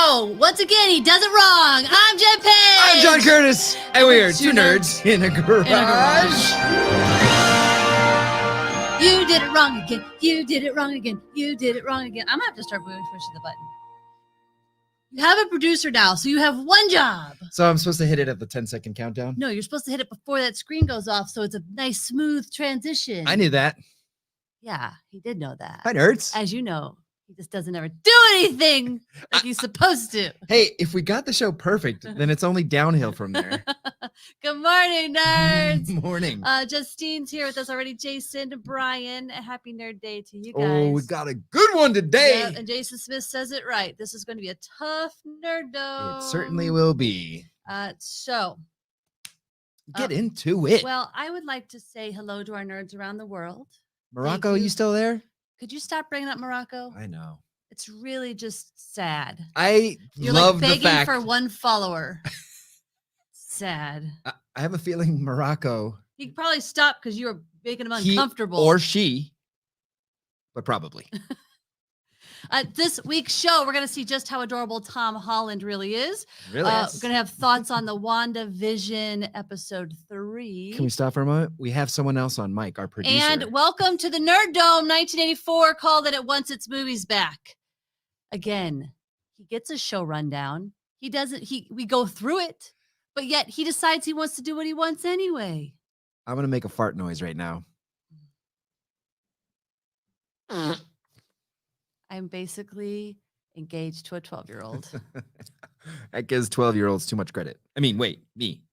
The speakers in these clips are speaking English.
No! Once again, he does it wrong. I'm Jen Page. I'm John Curtis. And we are two nerds in a garage. You did it wrong again. You did it wrong again. You did it wrong again. I'm going to have to start pushing the button. You have a producer now, so you have one job. So I'm supposed to hit it at the 10-second countdown? No, you're supposed to hit it before that screen goes off, so it's a nice, smooth transition. I knew that. Yeah, he did know that. Hi, nerds. As you know, he just doesn't ever do anything like he's supposed to. Hey, if we got the show perfect, then it's only downhill from there. Good morning, nerds. Morning. Justine's here with us already. Jason, Brian, a happy nerd day to you guys. Oh, we got a good one today. Yeah, and Jason Smith says it right. This is going to be a tough nerd dome. It certainly will be. Get into it. Well, I would like to say hello to our nerds around the world. Morocco, you still there? Could you stop bringing up Morocco? I know. It's really just sad. You're love like begging for one follower. Sad. I have a feeling Morocco. He probably stopped because you were making him uncomfortable. Or she, but probably. This week's show, we're going to see just how adorable Tom Holland really is. Really? We're going to have thoughts on the WandaVision episode 3. Can we stop for a moment? We have someone else on mic, our producer. And welcome to the Nerd Dome 1984. Called it wants its movies back. Again, he gets a show rundown. He doesn't. We go through it, but yet he decides he wants to do what he wants anyway. I'm going to make a fart noise right now. I'm basically engaged to a 12-year-old. That gives 12-year-olds too much credit. I mean, wait, me.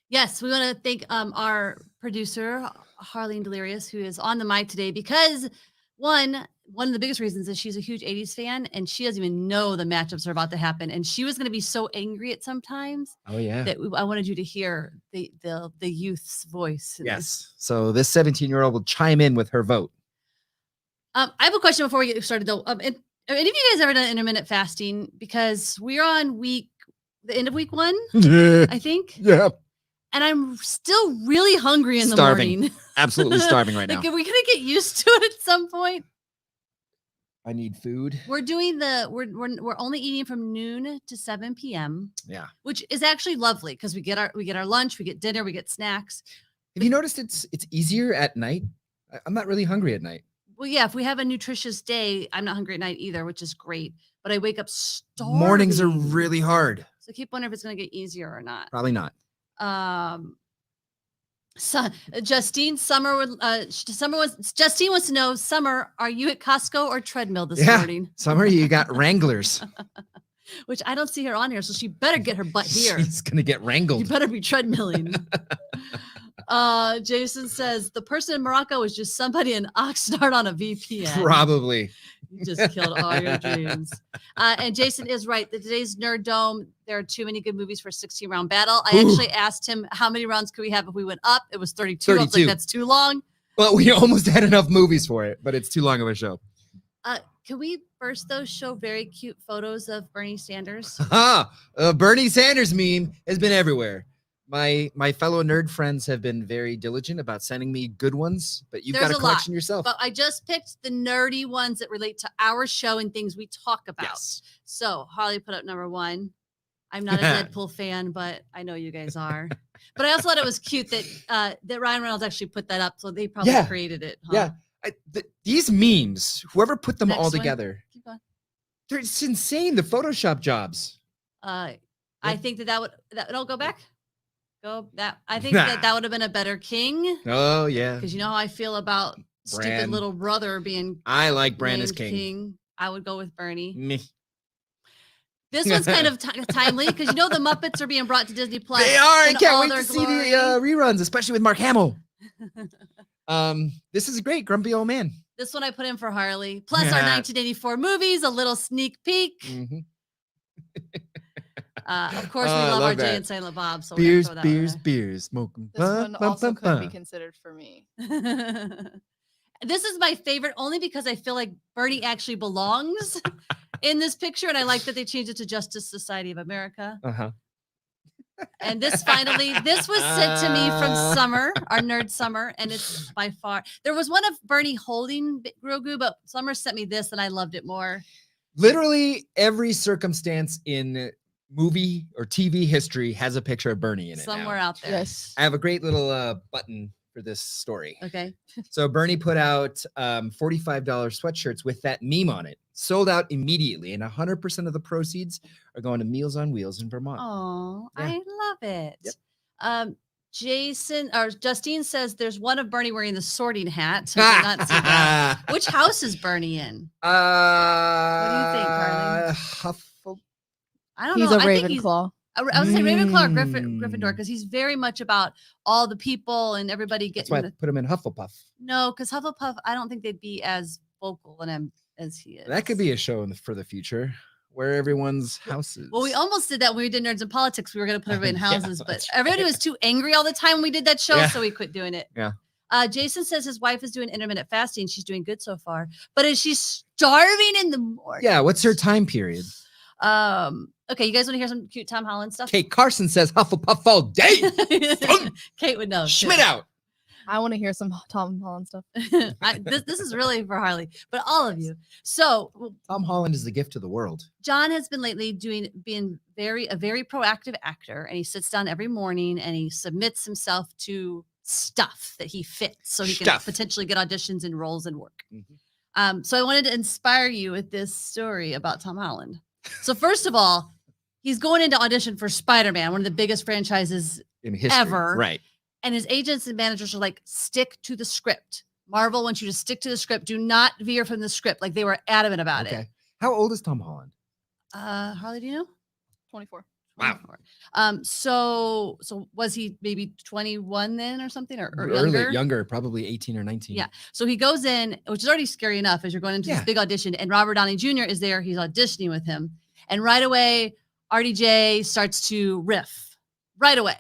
Yes, we want to thank our producer, Harleen Delirious, who is on the mic today because one of the biggest reasons is she's a huge 80s fan and she doesn't even know the matchups are about to happen. And she was going to be so angry at sometimes. Oh, yeah. That I wanted you to hear the youth's voice. Yes. So this 17-year-old will chime in with her vote. I have a question before we get started, though. Have any of you guys ever done intermittent fasting? Because we're on the end of week 1, I think. Yeah. And I'm still really hungry in the morning. Absolutely starving right now. Are we gonna get used to it at some point? I need food. We're doing we're only eating from noon to 7 p.m. Yeah. Which is actually lovely because we get our lunch, we get dinner, we get snacks. Have you noticed it's easier at night? I'm not really hungry at night. Well, yeah, if we have a nutritious day, I'm not hungry at night either, which is great. But I wake up starving. Mornings are really hard. So I keep wondering if it's going to get easier or not. Probably not. So Justine wants to know, Summer, are you at Costco or treadmill this morning? Summer, you got Wranglers. Which I don't see her on here, so she better get her butt here. She's gonna get wrangled. You better be treadmilling. Jason says the person in Morocco is just somebody in Oxnard on a VPN. Probably. You just killed all your dreams. And Jason is right. Today's Nerd Dome, there are too many good movies for a 16-round battle. I actually asked him how many rounds could we have if we went up. It was 32. I was like, that's too long. Well, we almost had enough movies for it, but it's too long of a show. Can we first, though, show very cute photos of Bernie Sanders? Bernie Sanders meme has been everywhere. My fellow nerd friends have been very diligent about sending me good ones, but you've got a collection yourself. But I just picked the nerdy ones that relate to our show and things we talk about. Yes. So Holly put up number 1. I'm not a Deadpool fan, but I know you guys are. But I also thought it was cute that Ryan Reynolds actually put that up, so they probably created it. Huh? Yeah. These memes, whoever put them all together, keep going. It's insane. The Photoshop jobs. I think that would go back. I think that would have been a better king. Oh yeah, because you know how I feel about stupid little brother being. I like Bran as king. I would go with Bernie. Me. This one's kind of timely because you know the Muppets are being brought to Disney Plus. They are. I can't wait to see the reruns, especially with Mark Hamill. This is great, grumpy old man. This one I put in for Harley. Plus our 1984 movies, a little sneak peek. Mm-hmm. Of course, we love our Jay and Silent Bob. So beers, smoking. This one also could be considered for me. This is my favorite only because I feel like Bernie actually belongs in this picture, and I like that they changed it to Justice Society of America. And this was sent to me from Summer, our nerd Summer, and it's by far. There was one of Bernie holding Grogu, but Summer sent me this, and I loved it more. Literally every circumstance in movie or TV history has a picture of Bernie in it. Somewhere now. out there. Yes. I have a great little button for this story. Okay. So Bernie put out $45 sweatshirts with that meme on it, sold out immediately, and 100% of the proceeds are going to Meals on Wheels in Vermont. Oh, Yeah. I love it. Yep. Justine says there's one of Bernie wearing the sorting hat. I did not see that. Which house is Bernie in? What do you think, Carly? I don't He's know. a I think he's Ravenclaw. I was gonna say Ravenclaw or Gryffindor because he's very much about all the people and everybody That's getting. why I put him in Hufflepuff. No, because Hufflepuff, I don't think they'd be as vocal as he is. That could be a show for the future where everyone's houses. Well, we almost did that when we did Nerds and Politics. We were going to put everybody in houses, but that's everybody right. was too angry all the time when we did that show, Yeah. so we quit doing it. Yeah. Jason says his wife is doing intermittent fasting. She's doing good so far, but is she starving in the morning? Yeah, what's her time period? Okay, you guys want to hear some cute Tom Holland stuff? Kate Carson says Hufflepuff all day. Kate would know. Schmidt too. out. I want to hear some Tom Holland stuff. This is really for Harley, but all of you. So Tom Holland is the gift to the world. John has been lately being a very proactive actor, and he sits down every morning and he submits himself to stuff that he fits, so he can potentially get auditions and roles and work. Mm-hmm. So I wanted to inspire you with this story about Tom Holland. So first of all, he's going into audition for Spider-Man, one of the biggest franchises In history. ever. Right. And his agents and managers are like, stick to the script. Marvel wants you to stick to the script. Do not veer from the script. Like they were adamant about it. How old is Tom Holland? Harley, do you know? 24. Wow. So was he maybe 21 then or something or Younger, probably 18 or 19. Yeah. So he goes in, which is already scary enough as you're going into this big audition, and Robert Downey Jr. is there. He's auditioning with him. And right away, RDJ starts to riff right away.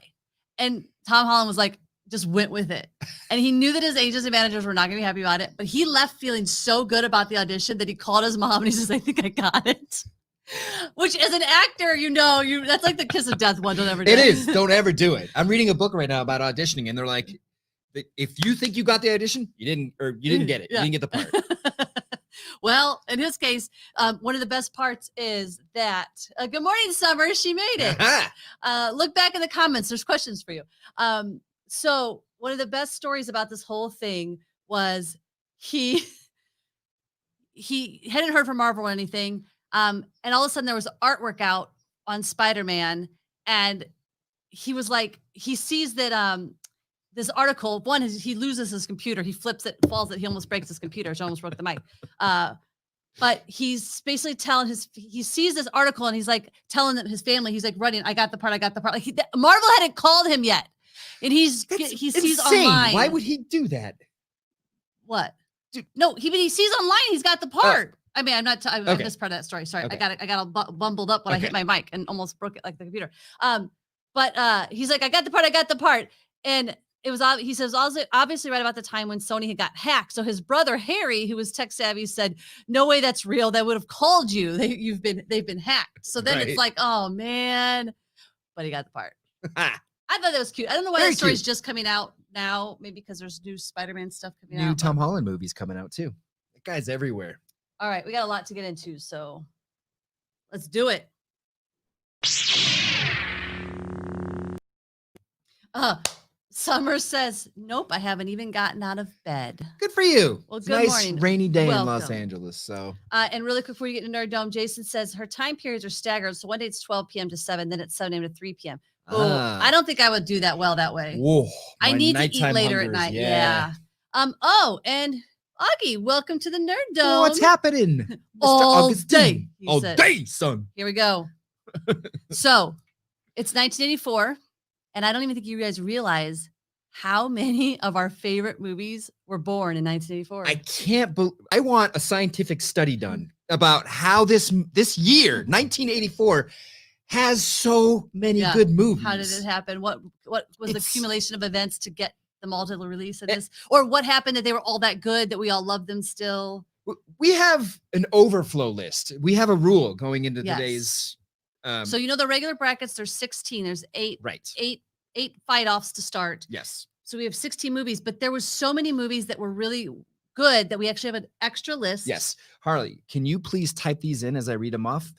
And Tom Holland was like, just went with it. And he knew that his agents and managers were not going to be happy about it, but he left feeling so good about the audition that he called his mom and he says, I think I got it. Which as an actor, that's like the kiss of death one. Don't ever do it. It is. Don't ever do it. I'm reading a book right now about auditioning, and they're like, if you think you got the audition, you didn't get it. Yeah. You didn't get the part. Well, in his case, one of the best parts is that, good morning, Summer, she made it. Look back in the comments. There's questions for you. So one of the best stories about this whole thing was he hadn't heard from Marvel or anything. And all of a sudden there was artwork out on Spider-Man, and he was like, he sees that this article, one is he loses his computer, he flips it, falls it, he almost breaks his computer, so almost broke the mic. But he's basically he sees this article and he's like telling his family, he's like running, I got the part. Like Marvel hadn't called him yet. And he sees insane. online. Why would he do that? What? Dude, no, he sees online he's got the part. I mean, I missed part of that story. Sorry. Okay. I got all bumbled up when I hit my mic and almost broke it like the computer. But he's like, I got the part. And it was, he says, obviously right about the time when Sony had got hacked. So his brother, Harry, who was tech savvy, said, no way that's real. They would have called you. They've been hacked. So then It's like, oh man, but he got the part. I thought that was cute. I don't know why that story's just coming out now. Maybe because there's new Spider-Man stuff coming out. New Tom Holland movies coming out too. That guy's everywhere. All right, we got a lot to get into, so let's do it. Summer says, nope, I haven't even gotten out of bed. Good for you. Well, it's good nice morning. Rainy day Welcome. in Los Angeles. So and really quick before you get into Nerd Dome, Jason says her time periods are staggered. So one day it's 12 p.m. to 7, then it's 7 a.m. to 3 p.m. I don't think I would do that well that way. Whoa, I need to eat later at night. Yeah. And Augie, welcome to the Nerd Dome. Oh, what's happening? Mr. All Augustine. day. All day, son. Here we go. So it's 1984, and I don't even think you guys realize how many of our favorite movies were born in 1984. I can't believe. I want a scientific study done about how this year, 1984, has so many good movies. How did it happen? What was the accumulation of events to get them all to release of this? Or what happened that they were all that good that we all love them still? We have an overflow list. We have a rule going into today's. So the regular brackets, there's 16. There's 8. Right. 8 fight offs to start. Yes. So we have 16 movies, but there was so many movies that were really good that we actually have an extra list. Yes. Harley, can you please type these in as I read them off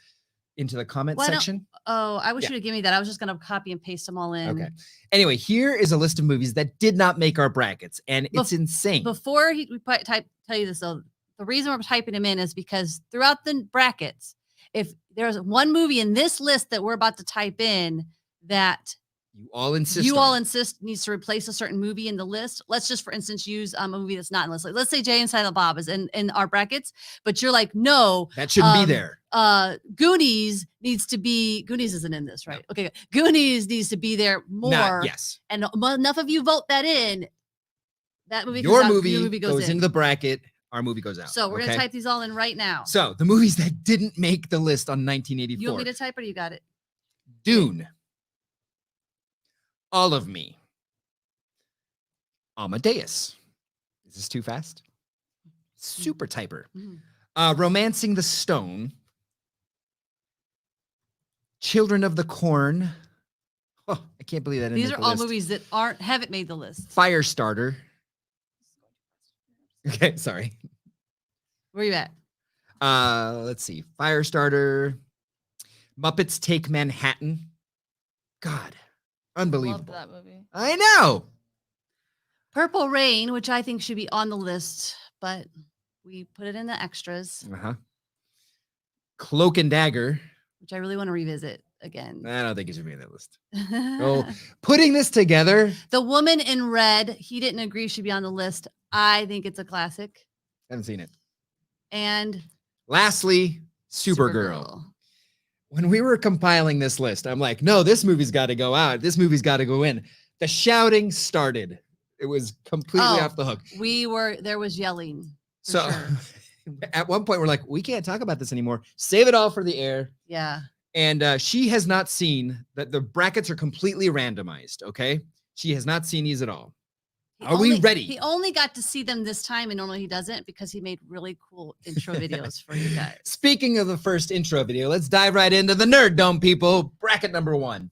into the comment section? Oh, I wish you would give me that. I was just going to copy and paste them all in. Okay. Anyway, here is a list of movies that did not make our brackets, and it's insane. Before tell you this, though, the reason we're typing them in is because throughout the brackets, if there's one movie in this list that we're about to type in that you all insist needs to replace a certain movie in the list. Let's just, for instance, use a movie that's not in the list. Like, let's say Jay and Silent Bob is in our brackets, but you're like, no, that shouldn't be there. Goonies isn't in this, right? No. Okay, Goonies needs to be there more. Yes, and enough of you vote that in. That movie, your movie goes into the bracket. Our movie goes out. So we're gonna type these all in right now. So the movies that didn't make the list on 1984. You want me to type or you got it? Dune. All of Me. Amadeus. Is this too fast? Super typer. Romancing the Stone. Children of the Corn. Oh, I can't believe that. These are all movies that haven't made the list. Firestarter. Okay, sorry. Where you at? Let's see. Firestarter. Muppets Take Manhattan. God. Unbelievable. Love that movie. I know. Purple Rain, which I think should be on the list, but we put it in the extras. Cloak and Dagger, which I really want to revisit again. I don't think it should be on that list. Oh, Putting This Together. The Woman in Red, he didn't agree should be on the list. I think it's a classic. Haven't seen it. And lastly, Supergirl. When we were compiling this list, I'm like, no, this movie's got to go out. This movie's got to go in. The shouting started. It was completely off the hook. There was yelling. So sure. At one point, we're like, we can't talk about this anymore. Save it all for the air. Yeah. And she has not seen that the brackets are completely randomized. Okay. She has not seen these at all. Are we ready? He only got to see them this time, and normally he doesn't because he made really cool intro videos for you guys. Speaking of the first intro video, let's dive right into the Nerd Dome, people. Bracket number 1.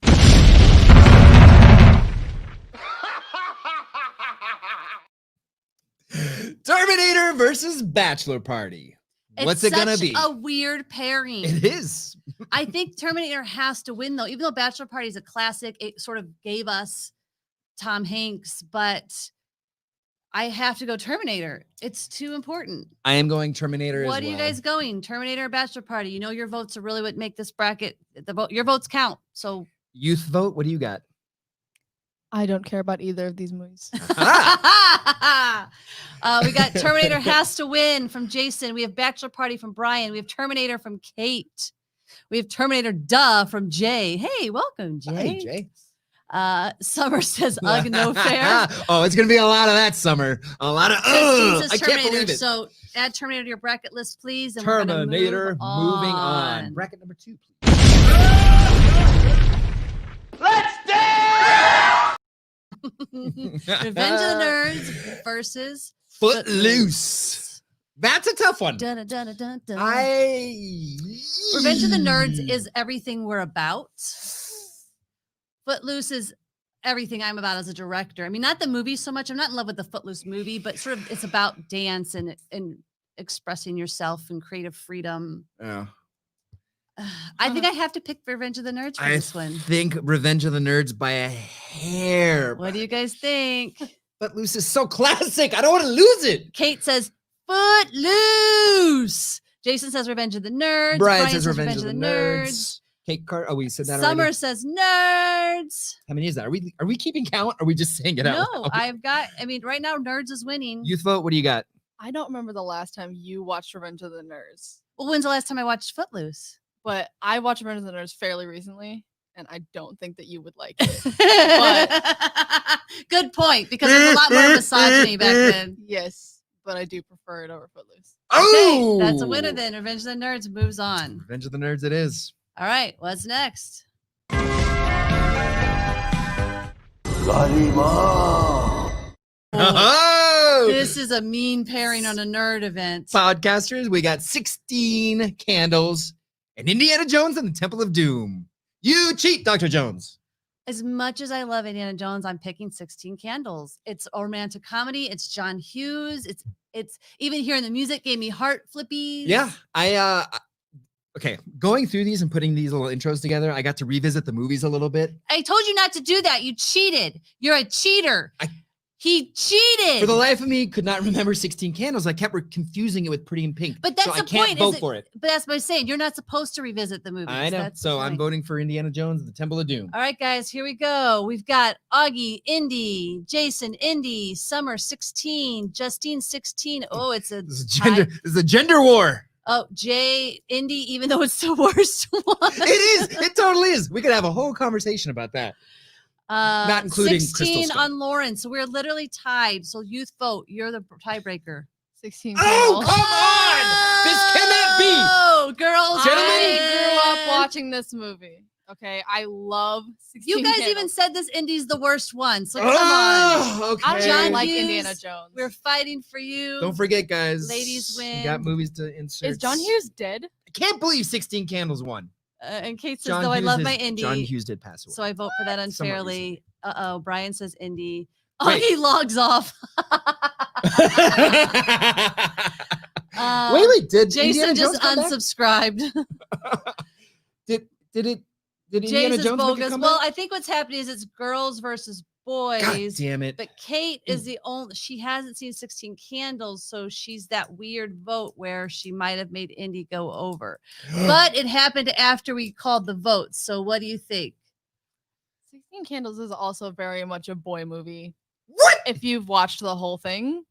Terminator versus Bachelor Party. What's it gonna be? A weird pairing. It is. I think Terminator has to win, though. Even though Bachelor Party is a classic, it sort of gave us Tom Hanks, but I have to go Terminator. It's too important. I am going Terminator as well. What are you guys going? Terminator or Bachelor Party? You know your votes are really what make this bracket. Your votes count. So youth vote. What do you got? I don't care about either of these movies. We got Terminator has to win from Jason. We have Bachelor Party from Brian. We have Terminator from Kate. We have Terminator Duh from Jay. Hey, welcome, Jay. Hey, Jay. Summer says, ugh, no fair. Oh, it's going to be a lot of that, Summer. A lot of, I can't believe it. So add Terminator to your bracket list, please. And Terminator, moving on. Bracket number 2, please. Let's dance! Revenge of the Nerds versus Footloose. That's a tough one. Dun, dun, dun, dun, dun. Revenge of the Nerds is everything we're about. Footloose is everything I'm about as a director. I mean, not the movie so much. I'm not in love with the Footloose movie, but sort of it's about dance and expressing yourself and creative freedom. Yeah. I think I have to pick Revenge of the Nerds for this one. I think Revenge of the Nerds by a hair. What do you guys think? Footloose is so classic. I don't want to lose it. Kate says Footloose. Jason says Revenge of the Nerds. Brian says Revenge of the Nerds. Kate we said that Summer already. says Nerds. How many is that? Are we keeping count? Or are we just saying it out? No, right now Nerds is winning. Youth vote, what do you got? I don't remember the last time you watched Revenge of the Nerds. Well, when's the last time I watched Footloose? But I watched Revenge of the Nerds fairly recently, and I don't think that you would like it. Good point, because there's a lot more misogyny back then. Yes, but I do prefer it over Footloose. Oh, okay, that's a winner then. Revenge of the Nerds moves on. Revenge of the Nerds it is. All right, what's next? Oh, this is a mean pairing on a nerd event. Podcasters, we got 16 candles and Indiana Jones and the Temple of Doom. You cheat, Dr. Jones. As much as I love Indiana Jones, I'm picking 16 Candles. It's a romantic comedy. It's John Hughes. It's even hearing the music gave me heart flippies. Yeah, okay, going through these and putting these little intros together, I got to revisit the movies a little bit. I told you not to do that. You cheated. You're a cheater. He cheated. For the life of me, could not remember 16 Candles. I kept confusing it with Pretty in Pink. But that's so the I can't point. vote for it. But that's what I'm saying. You're not supposed to revisit the movies. I know. That's So I'm voting for Indiana Jones, The Temple of Doom. All right, guys, here we go. We've got Augie, Indy, Jason, Indy, Summer, 16, Justine, 16. Oh, it's a This is a gender war. Oh, Jay, Indy, even though it's the worst one. It is. It totally is. We could have a whole conversation about that. Not including 16 Crystal on Lauren. So we're literally tied. So youth vote. You're the tiebreaker. 16 Oh, Candles. come on! This cannot be. Oh, girls. Gentlemen. I grew up watching this movie. Okay, I love 16 You guys Candles. even said this Indy's the worst one. So come on. Oh, okay. I John don't like Hughes, Indiana Jones. We're fighting for you. Don't forget, guys. Ladies You win. got movies to insert. Is John Hughes dead? I can't believe 16 Candles won. And Kate says, John though I Hughes love is- my Indy. John Hughes did pass away. So I vote for that Somewhat unfairly. Uh-oh. Brian says Indy. Oh, Wait. he logs off. Wait, did Jason Indiana just Jones come back? unsubscribed. Did Indiana Jason's Jones make a bogus. comeback? Well, I think what's happening is it's girls versus God boys. damn it. But Kate is the only, she hasn't seen 16 Candles, so she's that weird vote where she might have made Indy go over. But it happened after we called the votes. So what do you think? 16 Candles is also very much a boy movie. What? If you've watched the whole thing,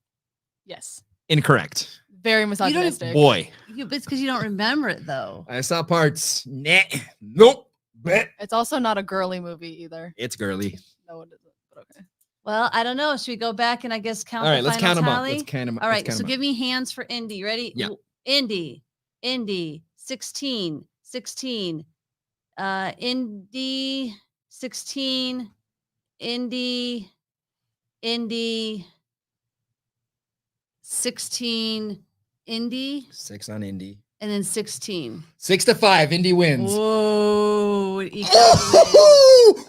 yes. Incorrect. Very don't even- misogynistic. Boy. It's because you don't remember it, though. I saw parts. Nah. Nope. Bet. It's also not a girly movie either. It's girly. No, it isn't. But okay. Well, I don't know. Should we go back and I guess count All right, the let's final count them up. tally? Let's count them up. All right, Let's so count 'em give me hands for Indy. Ready? Yeah. Indy, 16, 16. Indy, 16. Indy, 16. Indy, up. 6 on Indy. and then 16. 6-5. Indy wins. Whoa. it equals the win.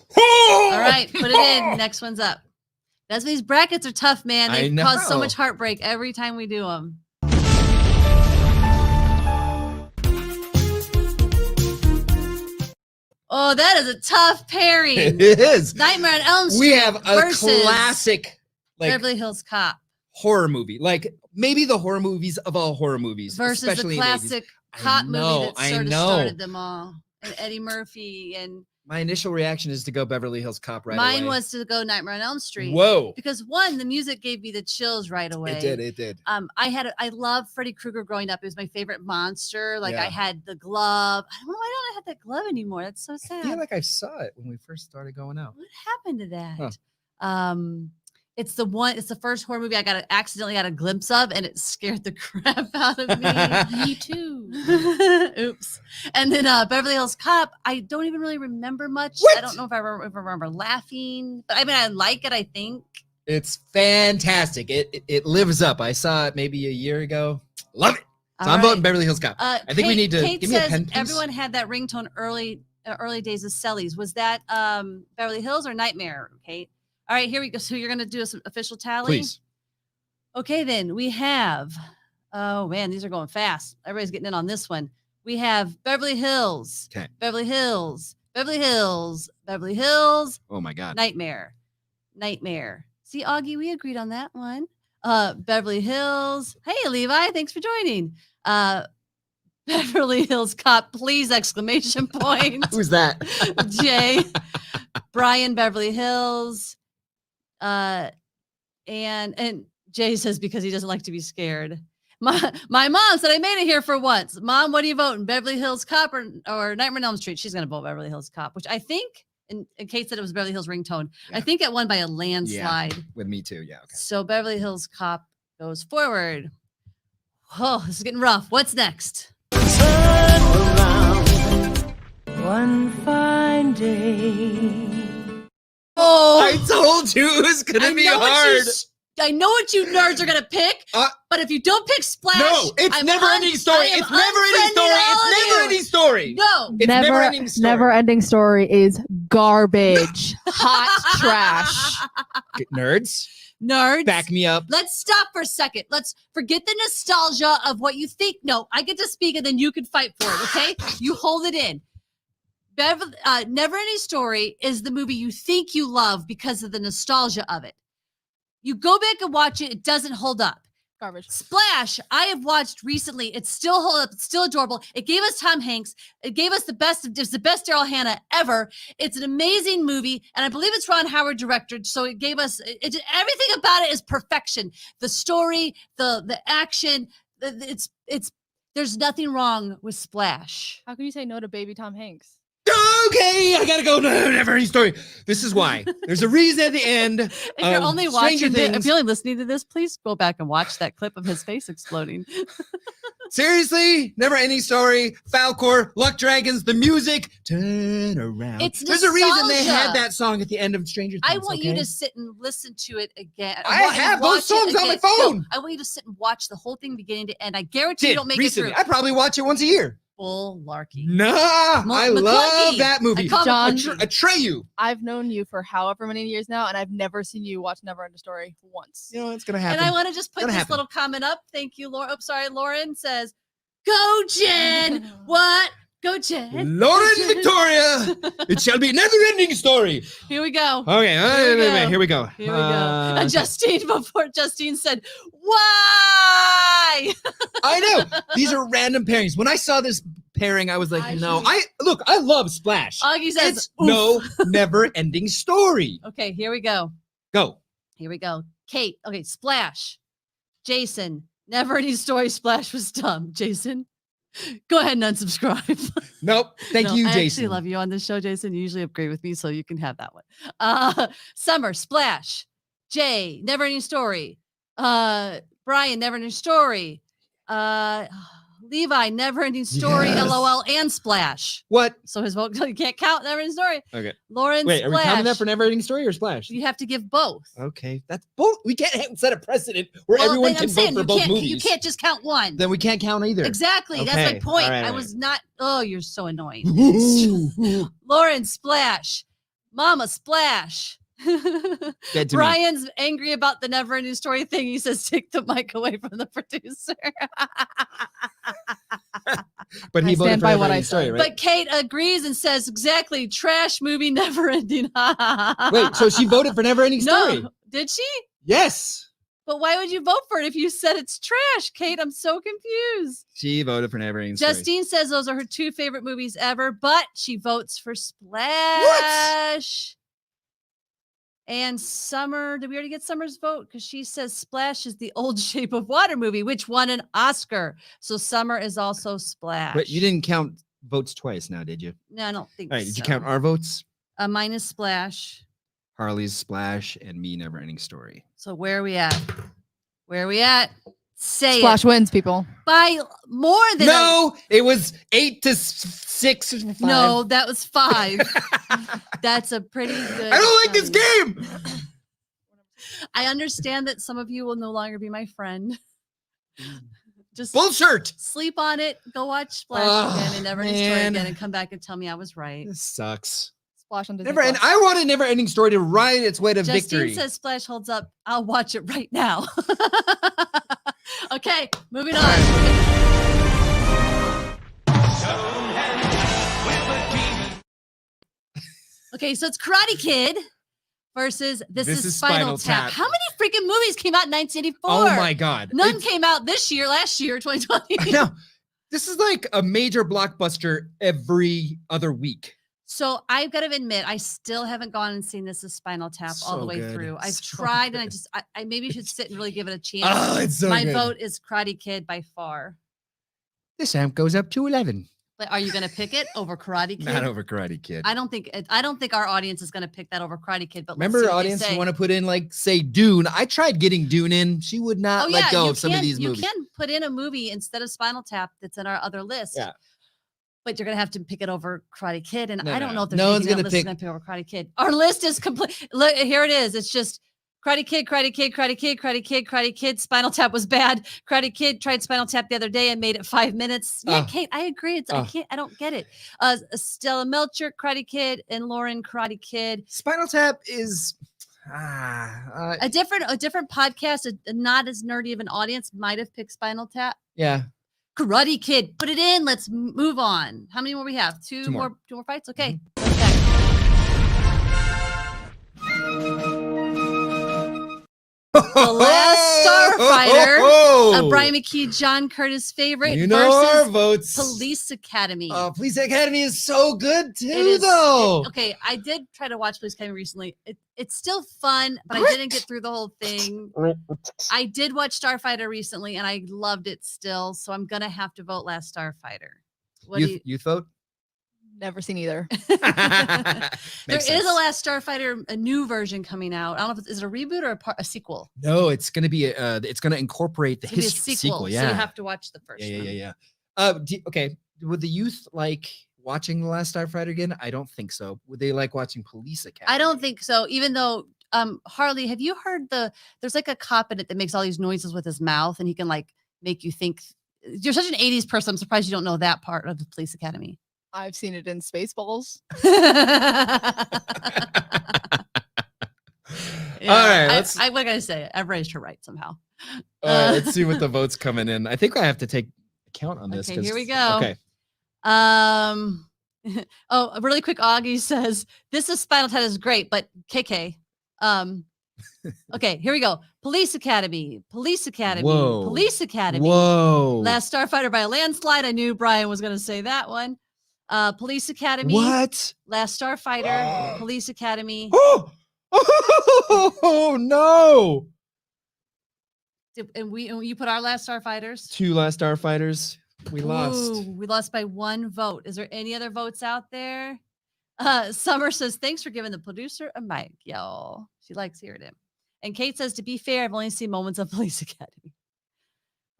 All right, put it in. Next one's up. That's these brackets are tough, man. I They cause so know. much heartbreak every time we do them. Oh, that is a tough pairing. It is. Nightmare on Elm Street. We have a versus classic like Beverly Hills Cop horror movie. Like maybe the horror movies of all horror movies. versus the especially in the 80s. classic I cop know, movie that I sort of know. started them all. And Eddie Murphy and My initial reaction is to go Beverly Hills Cop right mine away. was to go Nightmare on Elm Street. Whoa. Because one, the music gave me the chills right away. It did. I loved Freddy Krueger growing up. It was my favorite monster. Like Yeah. I had the glove. I don't know why don't I have that glove anymore. That's so I sad. feel like I saw it when we first started going out. What happened to that? Huh. It's the first horror movie I accidentally got a glimpse of, and it scared the crap out of me. Me too. Oops. And then Beverly Hills Cop, I don't even really remember much. I What? don't know if I remember laughing, but I mean, I like it, I think. It's fantastic. It lives up. I saw it maybe a year ago. Love it. So I'm voting Beverly Hills Cop. I think we need to Kate give me a says pen, please. everyone had that ringtone early days of Sellies. Was that Beverly Hills or Nightmare, Kate? All right, here we go. So you're going to do some official tally? Please. Okay, then we have, oh man, these are going fast. Everybody's getting in on this one. We have Beverly Hills, Okay. Beverly Hills, Beverly Hills, Beverly Hills, Oh my God. Nightmare. See, Augie, we agreed on that one. Beverly Hills. Hey, Levi, thanks for joining. Beverly Hills Cop, please! Exclamation point. Who's that? Jay, Brian, Beverly Hills. And Jay says because he doesn't like to be scared. My mom said I made it here for once. Mom, what are you voting? Beverly Hills Cop or Nightmare on Elm Street? She's gonna vote Beverly Hills Cop, which I think, and Kate said it was Beverly Hills ringtone. Yeah. I think it won by a landslide. With me too. Yeah. Okay. So Beverly Hills Cop goes forward. Oh, this is getting rough. What's next? One fine day. Oh, I told you it was gonna be know what hard. I know what you nerds are gonna pick, but if you don't pick Splash, no, it's never ending story. It's never ending story. It's never ending story. No, it's never ending story. Never ending story is garbage, hot trash. Nerds, back me up. Let's stop for a second. Let's forget the nostalgia of what you think. No, I get to speak and then you can fight for it. Okay, you hold it in. Never Ending Story is the movie you think you love because of the nostalgia of it. You go back and watch it, it doesn't hold up. Garbage. Splash, I have watched recently. It's still hold up. It's still adorable. It gave us Tom Hanks. It gave us the best. It's the best Daryl Hannah ever. It's an amazing movie, and I believe it's Ron Howard directed. So it gave us everything about it is perfection. The story, the action. It's there's nothing wrong with Splash. How can you say no to baby Tom Hanks? Okay, I gotta go. No, never ending story. This is why. There's a reason at the end. If you're only if you're only listening to this, please go back and watch that clip of his face exploding. Seriously, never ending story. Falcor, Luck Dragons, the music. Turn around. There's a reason they had that song at the end of Stranger Things. I want you to sit and listen to it again. I have those songs on my phone. No, I want you to sit and watch the whole thing beginning to end. I guarantee you don't make it through. I probably watch it once a year. Bull-larky. Nah, I love that movie. John, Atreyu. I've known you for however many years now, and I've never seen you watch Never Ending Story once. You know, it's going to happen. And I want to just put this little comment up. Thank you, Lauren. Oh, sorry, Lauren says, go, Jen. What? Go, Jen. Lauren Victoria. It shall be never ending story. Here we go. Okay, here we go. Here we go. And Justine said, why? I know. These are random pairings. When I saw this pairing, I was like, no. I love Splash. Augie says, it's no never ending story. Okay, here we go. Go. Here we go. Kate. Okay, Splash. Jason. Never ending story. Splash was dumb. Jason. Go ahead and unsubscribe. Nope. Thank you, Jason. I actually love you on this show, Jason. You usually agree with me, so you can have that one. Summer, Splash. Jay, Never Ending Story. Brian, Never Ending Story. Levi, Never Ending Story, yes. LOL, and Splash. What? So his vote, you can't count Never Ending Story. Okay. Lauren, wait, Splash. are we counting that for Never Ending Story or Splash? You have to give both. Okay, that's both. We can't set a precedent where everyone can vote for both movies. You can't just count one. Then we can't count either. Exactly. Okay. That's my point. Right, I was not. Oh, you're so annoying. Lauren, Splash. Mama, Splash. Brian's angry about the Never Ending Story thing. He says, take the mic away from the producer. But he voted stand by what I say, right? But Kate agrees and says, exactly, trash movie, Never Ending. Wait, so she voted for Never Ending Story? No, did she? Yes. But why would you vote for it if you said it's trash, Kate? I'm so confused. She voted for Never Ending Story. Justine says those are her 2 favorite movies ever, but she votes for Splash. What? And Summer, did we already get Summer's vote? Because she says Splash is the Old Shape of Water movie, which won an Oscar. So Summer is also Splash. But you didn't count votes twice now, did you? No, I don't think so. All right, did you count our votes? Mine is Splash. Harley's Splash and me Never Ending Story. So where are we at? Where are we at? Say Splash wins, people. By more than it was 8-6 or 5. No, that was 5. That's a pretty good. I don't like this game. I understand that some of you will no longer be my friend. Just bullshit. Sleep on it. Go watch Splash again and Never Ending Story again and come back and tell me I was right. This sucks. Splash on Disney Never end. I want a Never Ending Story to ride its way to victory. Justine says Splash holds up. I'll watch it right now. Okay, moving on. Okay, so it's Karate Kid versus This is Spinal Tap. How many freaking movies came out in 1984? Oh my God. None came out this year, last year, 2020. I know. This is like a major blockbuster every other week. So I've got to admit, I still haven't gone and seen This is Spinal Tap all the way through. I've tried and I maybe should sit and really give it a chance. Oh, it's so My good. vote is Karate Kid by far. This amp goes up to 11. But are you going to pick it over Karate Kid? Not over Karate Kid. I don't think our audience is going to pick that over Karate Kid. But remember, audience, you want to put in like say Dune. I tried getting Dune in. She would not let go of some of these movies. You can put in a movie instead of Spinal Tap that's in our other list. Yeah. But you're gonna have to pick it over Karate Kid, and No, I don't know if there's no one's anything gonna on the list that's gonna pick over Karate Kid. Our list is complete. Look, here it is. It's just Karate Kid, Karate Kid, Karate Kid, Karate Kid, Karate Kid. Spinal Tap was bad. Karate Kid tried Spinal Tap the other day and made it 5 minutes. Yeah, Kate, I agree. I don't get it. Stella Melcher, Karate Kid, and Lauren, Karate Kid. Spinal Tap is a different podcast, not as nerdy of an audience might have picked Spinal Tap. Yeah. Karate Kid, put it in. Let's move on. How many more we have? Two more fights. Okay. The Last Starfighter, Brian McKee, John Curtis favorite versus our votes. Police Academy. Police Academy is so good too, though. Okay, I did try to watch Police Academy recently. It's still fun, but I didn't get through the whole thing. I did watch Starfighter recently, and I loved it still. So I'm gonna have to vote Last Starfighter. Youth vote? Never seen either. There is a Last Starfighter, a new version coming out. I don't know if is it a reboot or a sequel. No, it's going to be it's going to incorporate the history sequel. Yeah, so you have to watch the first. Yeah. Okay, would the youth like watching The Last Starfighter again? I don't think so. Would they like watching Police Academy? I don't think so. Even though Harley, have you heard there's like a cop in it that makes all these noises with his mouth, and he can like make you think. You're such an 80s person. I'm surprised you don't know that part of the Police Academy. I've seen it in Spaceballs. Yeah, all right. What can I say? I've raised her right somehow. Let's see what the votes coming in. I think I have to take account on this. Okay, here we go. Okay. Oh, really quick. Augie says this is Spinal Tap is great, but KK. Okay, here we go. Police Academy. Whoa. Police Academy. Whoa. Last Starfighter by a landslide. I knew Brian was going to say that one. Police Academy. What? Last Starfighter. Police Academy. Oh no! And you put our Last Starfighters. 2 Last Starfighters. We lost. We lost by 1 vote. Is there any other votes out there? Summer says, thanks for giving the producer a mic, y'all. She likes hearing him. And Kate says, to be fair, I've only seen moments of Police Academy.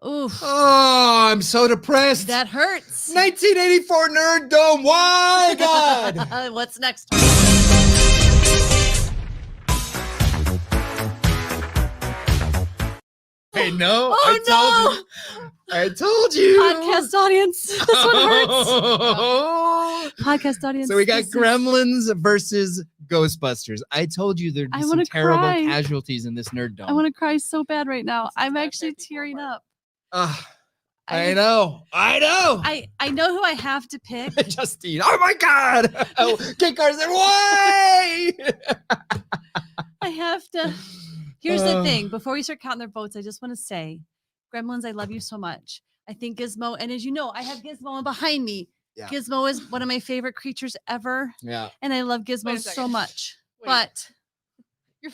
Oof. Oh, I'm so depressed. That hurts. 1984 Nerd Dome. Why, God? What's next? Hey, no. Oh, I told you. Podcast audience. This one hurts. Podcast audience. So we got Gremlins versus Ghostbusters. I told you there'd be some terrible casualties in this Nerd Dome. I want to cry so bad right now. I'm actually tearing up. I know. I know who I have to pick. Justine. Oh my God. Oh, Kate Carson. Why? I have to. Here's the thing. Before we start counting their votes, I just want to say, Gremlins, I love you so much. I think Gizmo, and as you know, I have Gizmo behind me. Yeah. Gizmo is one of my favorite creatures ever. Yeah. And I love Gizmo so much. Wait. But you're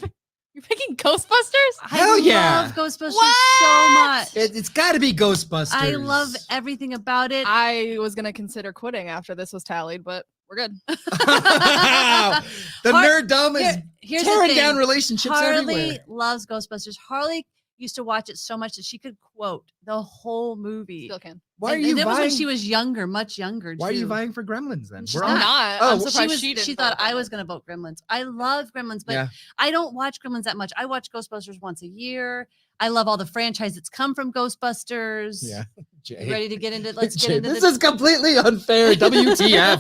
picking Ghostbusters? Hell yeah. I love Ghostbusters so much. It's got to be Ghostbusters. I love everything about it. I was going to consider quitting after this was tallied, but we're good. The Nerd Dome is tearing down relationships Harley everywhere. Loves Ghostbusters. Harley used to watch it so much that she could quote the whole movie. Still can. Why are you and it vying? was when she was younger, much younger. Why are you vying for Gremlins then? She's not. I'm surprised she thought I was going to vote Gremlins. I love Gremlins, but I don't watch Gremlins that much. I watch Ghostbusters once a year. I love all the franchise that's come from Ghostbusters. Yeah. Jay. Ready to get into? Let's get into this. Is completely unfair. WTF?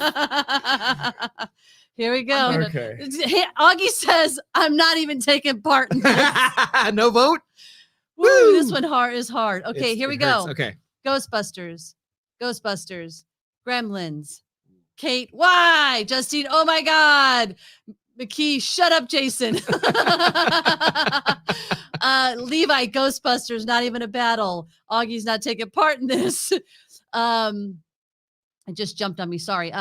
Here we go. Okay. Augie says, "I'm not even taking part in this." No vote. Woo! This one is hard. Okay, here we go. Okay. Ghostbusters, Gremlins. Kate, why? Justine, oh my God. McKee, shut up, Jason. Levi, Ghostbusters, not even a battle. Augie's not taking part in this. It just jumped on me. Sorry.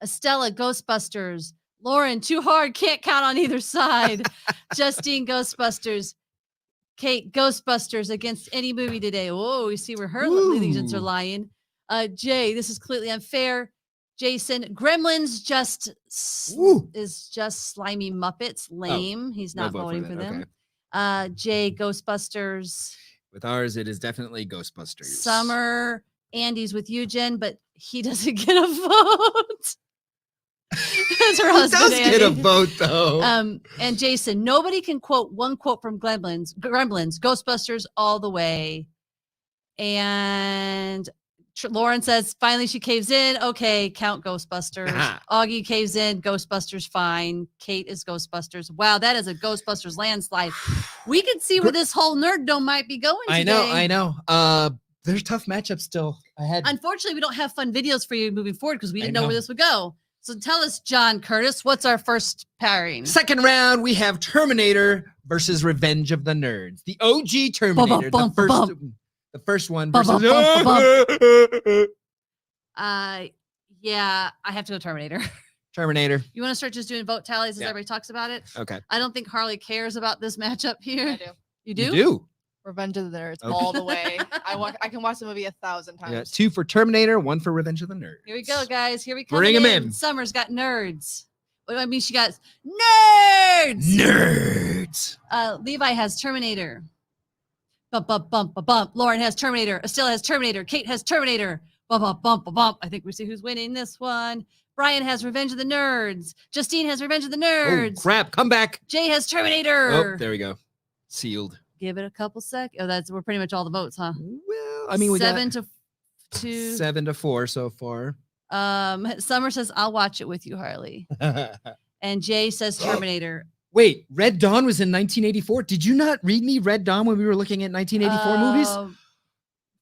Estella, Ghostbusters. Lauren, too hard. Can't count on either side. Justine, Ghostbusters. Kate, Ghostbusters against any movie today. Oh, we see where her allegiance are lying. Jay, this is completely unfair. Jason, Gremlins is just slimy Muppets. Lame. He's not voting for them. Okay. Jay, Ghostbusters. With ours, it is definitely Ghostbusters. Summer, Andy's with you, Jen, but he doesn't get a vote. That's her Who husband. does get a Andy. vote though? And Jason, nobody can quote one quote from Gremlins, Ghostbusters all the way. And Lauren says, finally she caves in. Okay, count Ghostbusters. Augie caves in. Ghostbusters, fine. Kate is Ghostbusters. Wow, that is a Ghostbusters landslide. We can see where this whole nerd dome might be going today. I know. There's tough matchups still ahead. Unfortunately, we don't have fun videos for you moving forward because we didn't know where this would go. So tell us, John Curtis, what's our first pairing? Second round, we have Terminator versus Revenge of the Nerds. The OG Terminator, the first one versus. Yeah, I have to go Terminator. Terminator. You want to start just doing vote tallies as everybody talks about it? Okay. I don't think Harley cares about this matchup here. I do. You do? You do. Revenge of the Nerds all the way. I can watch the movie 1,000 times. Yeah, 2 for Terminator, 1 for Revenge of the Nerds. Here we go, guys. Here we come. Bring them in. Summer's got nerds. What do I mean? She got nerds. Nerds. Levi has Terminator. Bump, bump, bump, bump, bump. Lauren has Terminator. Estelle has Terminator. Kate has Terminator. Bump, bump, bump, bump, bump. I think we see who's winning this one. Brian has Revenge of the Nerds. Justine has Revenge of the Nerds. Oh, crap. Come back. Jay has Terminator. Oh, there we go. Sealed. Give it a couple seconds. Oh, we're pretty much all the votes, huh? Well, I mean, we 7 got to 2. 7 to 4 so far. Summer says, I'll watch it with you, Harley. And Jay says Terminator. Wait, Red Dawn was in 1984. Did you not read me Red Dawn when we were looking at 1984 movies?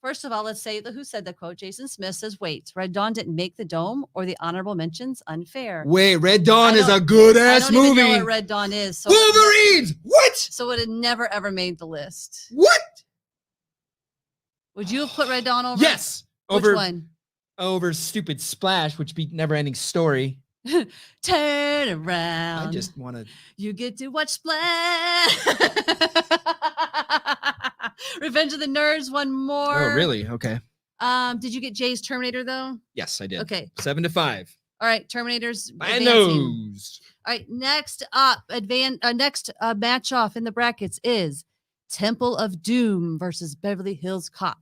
First of all, let's say who said the quote. Jason Smith says, wait, Red Dawn didn't make the dome or the honorable mentions unfair. Wait, Red Dawn is a good ass movie. I don't even know what Red Dawn is. So Wolverines! What? So it had never ever made the list. What? Would you have put Red Dawn over? Yes. Which one? Over stupid Splash, which beat Never Ending Story. Turn around. I just want to. You get to watch Splash. Revenge of the Nerds, one more. Oh, really? Okay. Did you get Jay's Terminator though? Yes, I did. Okay. 7 to 5. All right, Terminator's My advancing. nose. All right, next up, next match off in the brackets is Temple of Doom versus Beverly Hills Cop.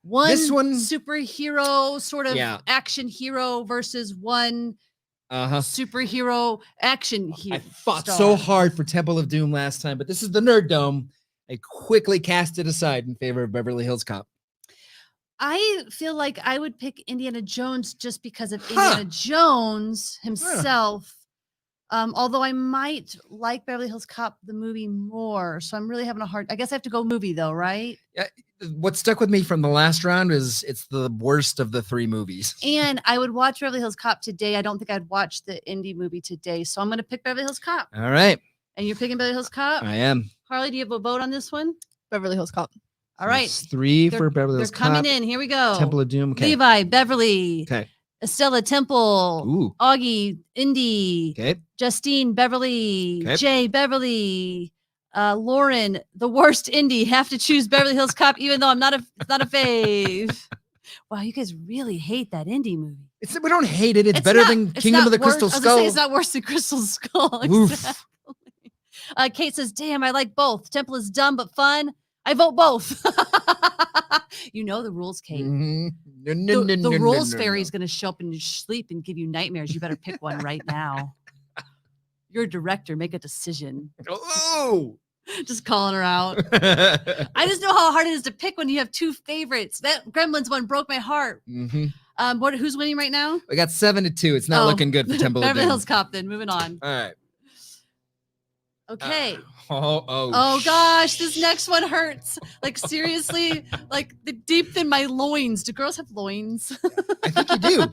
This one superhero sort of action hero versus one superhero action hero. I fought so hard for Temple of Doom last time, but this is the Nerd Dome. I quickly cast it aside in favor of Beverly Hills Cop. I feel like I would pick Indiana Jones just because of Indiana Jones himself. Although I might like Beverly Hills Cop, the movie, more. So I'm really having a hard, I guess I have to go movie though, right? Yeah. What stuck with me from the last round is it's the worst of the 3 movies. And I would watch Beverly Hills Cop today. I don't think I'd watch the indie movie today. So I'm going to pick Beverly Hills Cop. All right. And you're picking Beverly Hills Cop? I am. Harley, do you have a vote on this one? Beverly Hills Cop. All right. It's 3 for Beverly Hills Cop. They're coming in. Here we go. Temple of Doom. Okay. Levi, Beverly. Okay. Estella, Temple. Ooh. Augie, Indy. Okay. Justine, Beverly. Okay. Jay, Beverly. Lauren, the worst Indy. Have to choose Beverly Hills Cop, even though I'm not a fave. Wow, you guys really hate that Indy movie. We don't hate it. It's better than Kingdom of the Crystal Skull. It's not worse than Crystal Skull. Exactly. Kate says, damn, I like both. Temple is dumb but fun. I vote both. You know the rules, Kate. Mm-hmm. The rules fairy is going to show up in your sleep and give you nightmares. You better pick one right now. You're a director. Make a decision. Oh, just calling her out. I just know how hard it is to pick when you have 2 favorites. That Gremlins one broke my heart. Mm-hmm. Who's winning right now? We got 7 to 2. It's not looking good for Temple of Doom. Beverly Hills Cop. Then moving on. All right. Okay. Oh gosh, this next one hurts. Like seriously, like deep in my loins. Do girls have loins? I think you do.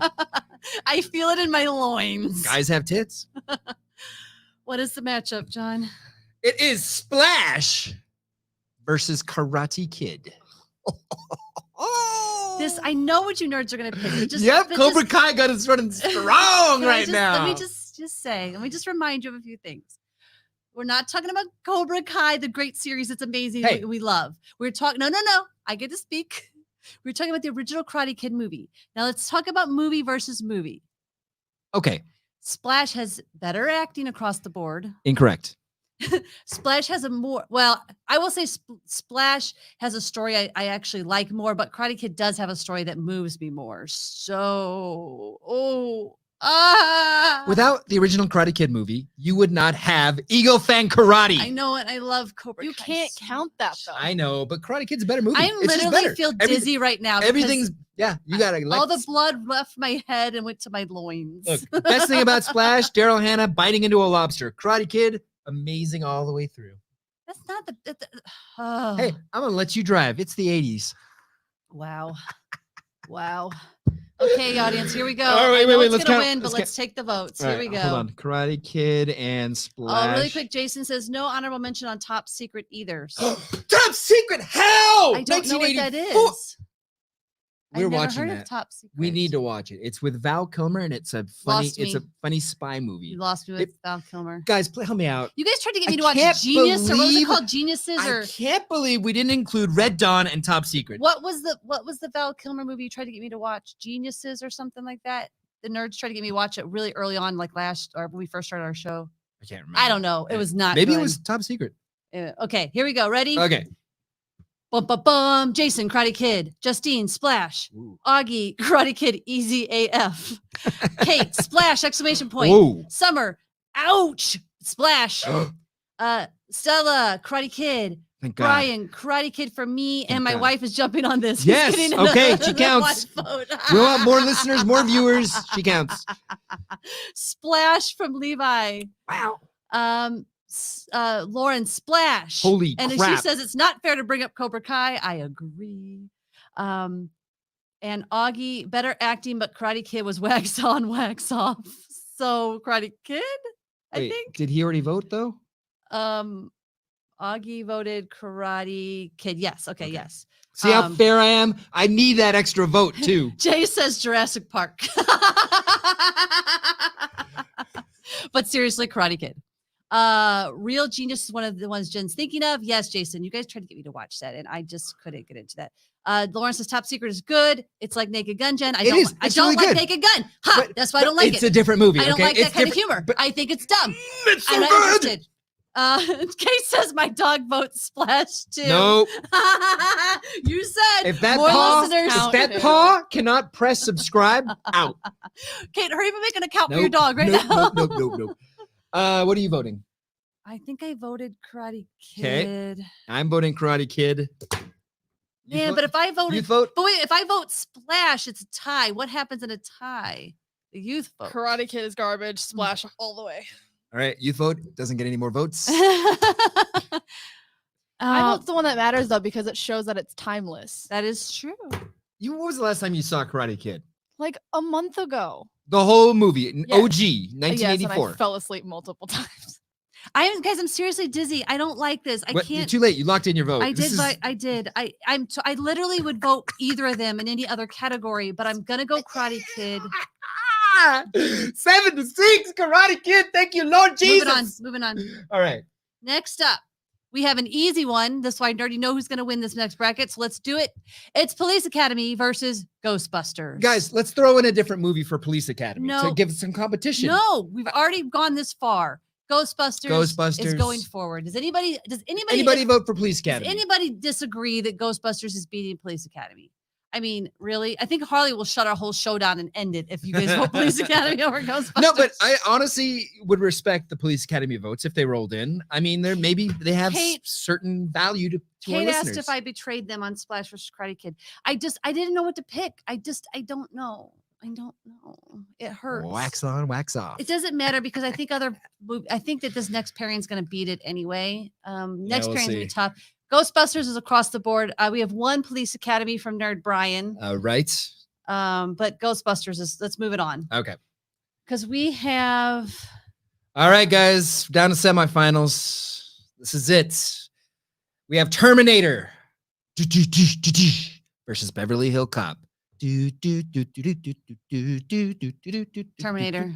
I feel it in my loins. Guys have tits. What is the matchup, John? It is Splash versus Karate Kid. I know what you nerds are gonna pick. Cobra Kai got us running strong right now. Let me let me just remind you of a few things. We're not talking about Cobra Kai, the great series. It's amazing. Hey. We love. We're talking. No. I get to speak. We're talking about the original Karate Kid movie. Now let's talk about movie versus movie. Okay. Splash has better acting across the board. Incorrect. Splash has I will say Splash has a story I actually like more, but Karate Kid does have a story that moves me more. So, Without the original Karate Kid movie, you would not have Eagle Fang Karate. I know it. I love Cobra You Kai can't so count that much. though. I know, but Karate Kid's a better movie. I It's just literally better. feel dizzy right now. because Everything's you gotta all the blood left my head and went to my loins. look. The best thing about Splash, Daryl Hannah biting into a lobster. Karate Kid, amazing all the way through. That's not the. Hey, I'm gonna let you drive. It's the 80s. Wow. Wow. Okay, audience, here we go. All right, I know wait, it's let's gonna count. win, but Let's let's take the votes. All Here right, we go. Hold on. Karate Kid and Splash. Oh, really quick, Jason says no honorable mention on Top Secret either. So Top Secret? How? I don't know what that 1984. is. We're I've never watching heard that. of Top Secret. We need to watch it. It's with Val Kilmer, and it's a funny. Lost It's me. a funny spy movie. You lost me with Val Kilmer. Guys, help me out. You guys tried to get I me to watch can't Genius, or what was it believe- called? Geniuses, or I can't believe we didn't include Red Dawn and Top Secret. what was the Val Kilmer movie you tried to get me to watch? Geniuses or something like that. The nerds tried to get me to watch it really early on, like last or when we first started our show. I can't remember. I don't know. It was not. Maybe good. it was Top Secret. Okay, here we go. Ready? Okay. Bum, bum, bum. Jason, Karate Kid. Justine, Splash. Ooh. Augie, Karate Kid, Easy AF. Kate, Splash, exclamation point. Whoa. Summer, ouch, Splash. Stella, Karate Kid. Thank God. Brian, Karate Kid for me, Thank and my God. wife is jumping on this. He's Yes, getting okay, another she counts. vote. We want more listeners, more viewers. She counts. Splash from Levi. Wow. Lauren, Splash. Holy and crap. she says it's not fair to bring up Cobra Kai. I agree. And Augie, better acting, but Karate Kid was wax on, wax off. So Karate Kid, I Wait, think. did he already vote though? Augie voted Karate Kid. Yes. Okay. Yes. See how fair I am? I need that extra vote too. Jay says Jurassic Park. But seriously, Karate Kid. Real Genius is one of the ones Jen's thinking of. Yes, Jason, you guys tried to get me to watch that, and I just couldn't get into that. Lauren says Top Secret is good. It's like Naked Gun, Jen. I don't It's really really like good. Naked Gun. Ha! But- That's why I don't like it's it. a different movie. I don't okay? like It's that kind of different, humor. but I think it's dumb. it's so I'm not good. interested. Kate says my dog votes Splash too. No, You said if that more paw, listeners. count if that too. paw cannot press subscribe, out. Kate, hurry up and make an account for Nope, your dog right nope, now. Nope. What are you voting? I think I voted Karate 'Kay. Kid. I'm voting Karate Kid. You Man, vote- but if I you voted, vote. but wait, if I vote Splash, it's a tie. What happens in a tie? The youth vote. Karate Kid is garbage. Splash all the way. All right, youth vote doesn't get any more votes. I Uh, vote's the one that matters though because it shows that it's timeless. that is true. When was the last time you saw Karate Kid? Like a month ago. The whole movie, Yeah. OG, Yes, and 1984. I fell asleep multiple times. I'm seriously dizzy. I don't like this. I What- You're can't. too late. You locked in your vote. I This did. is- I did. I literally would vote either of them in any other category, but I'm gonna go Karate Kid. 7-6 Karate Kid. Thank you, Lord Jesus. Moving on. All right. Next up, we have an easy one. This way I already know who's going to win this next bracket. So let's do it. It's Police Academy versus Ghostbusters. Guys, let's throw in a different movie for Police Academy No. to give it some competition. No, we've already gone this far. Ghostbusters is Ghostbusters. going forward. Does anybody Anybody vote for Police does Academy? anybody disagree that Ghostbusters is beating Police Academy? I mean, really? I think Harley will shut our whole show down and end it if you guys vote Police Academy over Ghostbusters. No, but I honestly would respect the Police Academy votes if they rolled in. I mean, maybe they have Kate- certain value to our Kate listeners. asked if I betrayed them on Splash vs. Karate Kid. I didn't know what to pick. I don't know. I don't know. It hurts. Wax on, wax off. It doesn't matter because I think I think that this next pairing's going to beat it anyway. Next we'll pairing's going to see. be tough. Ghostbusters is across the board. We have one Police Academy from Nerd Brian. Right. But Ghostbusters is, let's move it on. Okay. Because we have, All right, guys, down to semifinals. This is it. We have Terminator versus Beverly Hill Cop. Terminator.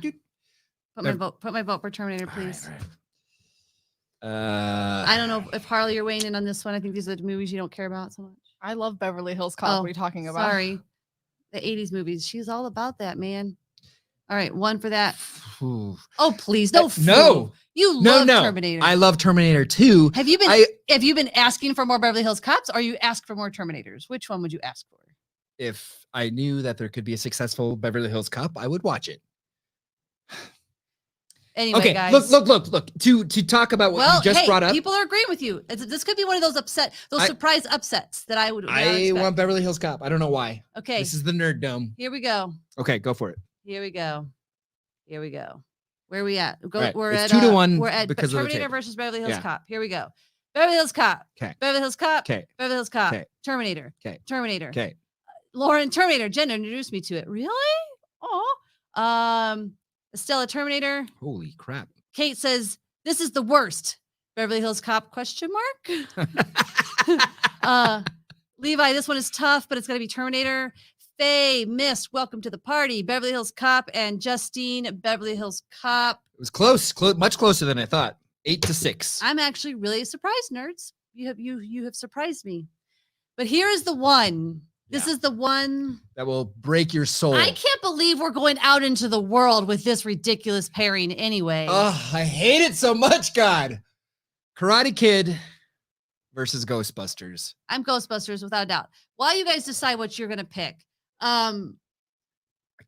Put my Bev- vote for Terminator, All right, please. all right. I don't know if Harley, you're weighing in on this one. I think these are the movies you don't care about so much. I love Beverly Hills Cop. Oh, What are you talking about? Sorry. The 80s movies. She's all about that, man. All right, one for that. Ooh. Oh, please. No. No. You No, love no. Terminator. I love Terminator 2. have you been I have you been asking for more Beverly Hills Cops or you ask for more Terminators? Which one would you ask for? if I knew that there could be a successful Beverly Hills Cop, I would watch it. Anyway, Okay, guys. look. To talk about what you just brought up. People are agreeing with you. This could be one of those surprise upsets that I would. I want Beverly Hills Cop. I don't know why. Okay. This is the nerd dome. Here we go. Okay, go for it. Here we go. Where are we at? Right. We're It's at 2-1 We're at because of the Terminator tape. versus Beverly Hills Yeah. Cop. Here we go. Beverly Hills Cop. Okay. Beverly Hills Cop. Okay. Beverly Hills Cop. Okay. Terminator. Okay. Terminator. Okay. Lauren, Terminator. Jen introduced me to it. Really? Oh. Stella, Terminator. Holy crap. Kate says, this is the worst. Beverly Hills Cop, question mark? Levi, this one is tough, but it's going to be Terminator. Faye, Mist, welcome to the party. Beverly Hills Cop, and Justine, Beverly Hills Cop. It was close, much closer than I thought. 8-6. I'm actually really surprised, nerds. You have surprised me. But here is the one. This is the one that will break your soul. I can't believe we're going out into the world with this ridiculous pairing anyway. Oh, I hate it so much, God. Karate Kid versus Ghostbusters. I'm Ghostbusters without a doubt. While you guys decide what you're going to pick,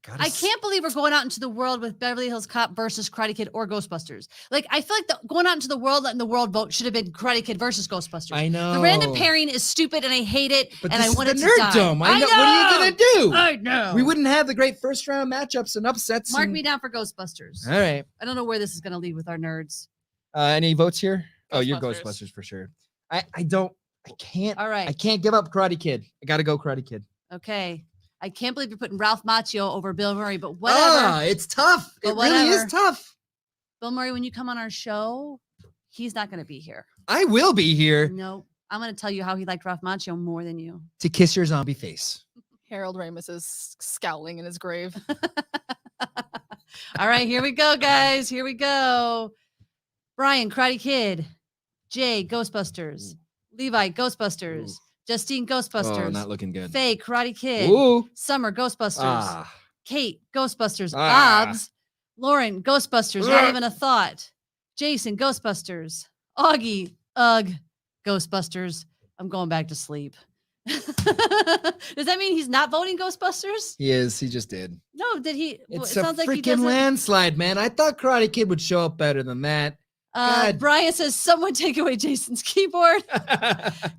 I can't believe we're going out into the world with Beverly Hills Cop versus Karate Kid or Ghostbusters. Like, I feel like going out into the world, letting the world vote should have been Karate Kid versus Ghostbusters. I know. The random pairing is stupid and I hate it. But and this I want is it the to Nerd die. Dome. I know. What are you going to do? I know. We wouldn't have the great first round matchups and upsets. Mark me down for Ghostbusters. All right. I don't know where this is going to lead with our nerds. Any votes here? Oh, you're Ghostbusters. Ghostbusters for sure. I can't. All right. I can't give up Karate Kid. I got to go Karate Kid. Okay. I can't believe you're putting Ralph Macchio over Bill Murray, but whatever. It's tough. But It really is whatever. tough. Bill Murray, when you come on our show, he's not going to be here. I will be here No, I'm going to tell you how he liked Ralph Macchio more than you. to kiss your zombie face. Harold Ramis is scowling in his grave. All right, here we go, guys. Here we go. Brian, Karate Kid. Jay, Ghostbusters. Levi, Ghostbusters. Justine, Ghostbusters. Oh, not looking good. Faye, Karate Kid. Ooh. Summer, Ghostbusters. Ah. Kate, Ghostbusters. Ah. Obs. Lauren, Ghostbusters. Not Ugh. even a thought. Jason, Ghostbusters. Augie, ugh, Ghostbusters. I'm going back to sleep. Does that mean he's not voting Ghostbusters? He is. He just did. No, did he? It's it a sounds like he freaking doesn't. landslide, man. I thought Karate Kid would show up better than that. God. Brian says, someone take away Jason's keyboard.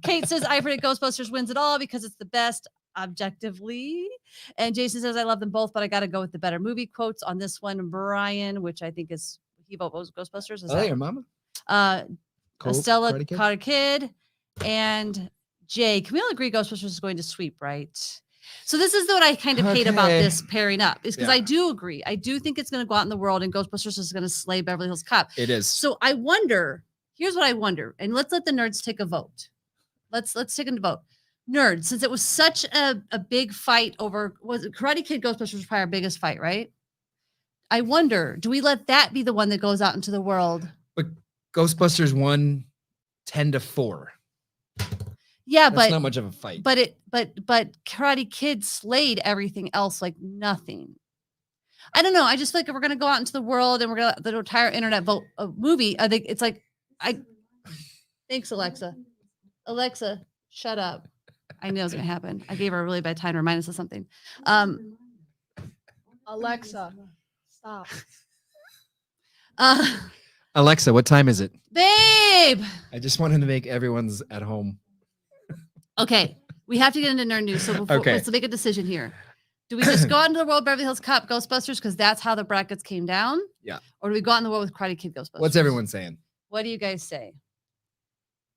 Kate says, I predict Ghostbusters wins it all because it's the best objectively. And Jason says, I love them both, but I got to go with the better movie quotes on this one. Brian, which I think is, he votes Ghostbusters. Is Oh, your mama? Stella, Karate Kid? Karate Kid, and Jay. Can we all agree Ghostbusters is going to sweep, right? So this is what I kind of hate about Okay. this pairing up, is because Yeah. I do agree. I do think it's going to go out in the world and Ghostbusters is going to slay Beverly Hills Cop. It is. So I wonder, here's what I wonder, and let's let the nerds take a vote. Let's take a vote. Nerds, since it was such a big fight over, was it Karate Kid Ghostbusters was probably our biggest fight, right? I wonder, do we let that be the one that goes out into the world? But Ghostbusters won 10-4. Yeah, That's but not much of a fight. but Karate Kid slayed everything else like nothing. I don't know. I just feel like if we're gonna go out into the world and we're gonna the entire internet vote a movie, I think it's like thanks, Alexa. Alexa, shut up. I knew it was gonna happen. I gave her a really bad time to remind us of something. Alexa, stop. Alexa, what time is it? Babe. I just wanted to make everyone's at home. Okay, we have to get into nerd news. So Okay. let's make a decision here. Do we just go out into the world Beverly Hills Cop Ghostbusters because that's how the brackets came down? Yeah. Or do we go out in the world with Karate Kid Ghostbusters? What's everyone saying? What do you guys say?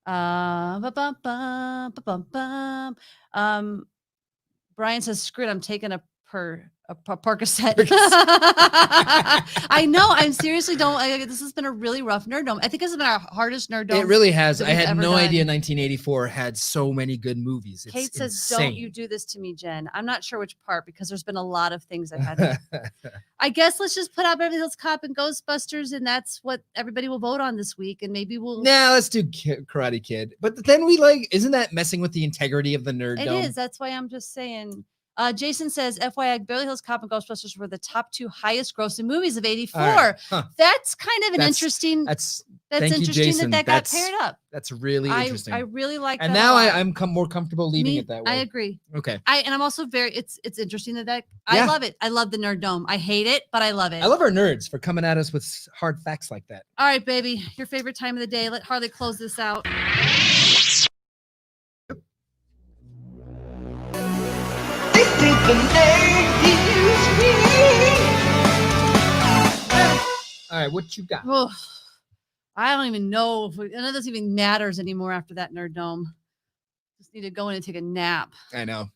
Ba-bum-bum. Brian says, screw it, I'm taking a Percocet. I know. I'm seriously this has been a really rough nerd dome. I think this has been our hardest nerd dome. It really has. that I we've had ever no done. idea 1984 had so many good movies. It's Kate says, insane. don't you do this to me, Jen. I'm not sure which part because there's been a lot of things I've had to. I guess let's just put out Beverly Hills Cop and Ghostbusters, and that's what everybody will vote on this week. And maybe we'll. Nah, let's do Karate Kid. But then isn't that messing with the integrity of the nerd It dome? is. That's why I'm just saying. Jason says, FYI, Beverly Hills Cop and Ghostbusters were the top 2 highest grossing movies of 84. right. Huh. That's kind of an interesting. That's Thank you, interesting Jason. that got That's- paired up. That's really interesting. I really like and that. now a lot. I'm more comfortable leaving it that way. I agree. Okay. And I'm also it's interesting that Yeah. I love it. I love the nerd dome. I hate it, but I love it. I love our nerds for coming at us with hard facts like that. All right, baby. Your favorite time of the day. Let Harley close this out. All right, what you got? Oh, I don't even know if none of this even matters anymore after that nerd dome. Just need to go in and take a nap. I know.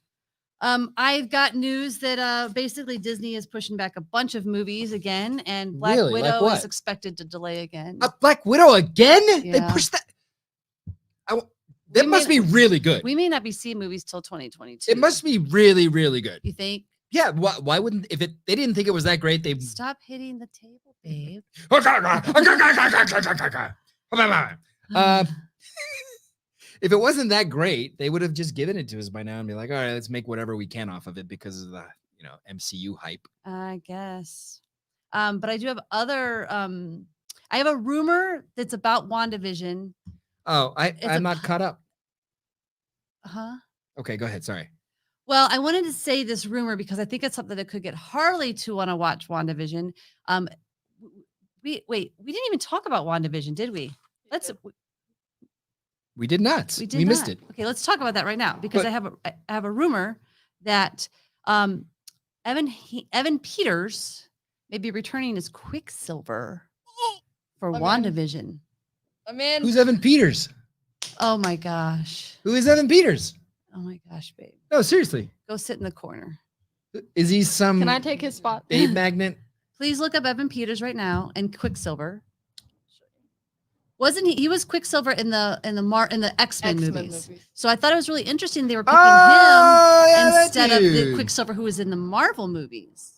I've got news that basically Disney is pushing back a bunch of movies again, and Black Really? Like Widow what? is expected to delay again. Black Widow again? They Yeah. pushed that. That must be really good. We may not be seeing movies till 2022. It must be really, really good. You think? Yeah. Why wouldn't they didn't think it was that great? They Stop hitting the table, babe. If it wasn't that great, they would have just given it to us by now and be like, all right, let's make whatever we can off of it because of the MCU hype. I guess. But I do have other. I have a rumor that's about WandaVision. Oh, I'm not caught up. Huh? Okay, go ahead. Sorry. Well, I wanted to say this rumor because I think it's something that could get Harley to want to watch WandaVision. We didn't even talk about WandaVision, did we? We did not. We missed it. Okay, let's talk about that right now because I have a rumor that Evan Peters may be returning as Quicksilver for WandaVision. I'm in. Who's Evan Peters? Oh my gosh. Who is Evan Peters? Oh my gosh, babe. No, seriously. Go sit in the corner. Is he some Can I take his spot? babe magnet? Please look up Evan Peters right now and Quicksilver. Wasn't he? He was Quicksilver in the X-Men movies. So I thought it was really interesting they were picking him instead of the Quicksilver who was in the Marvel movies.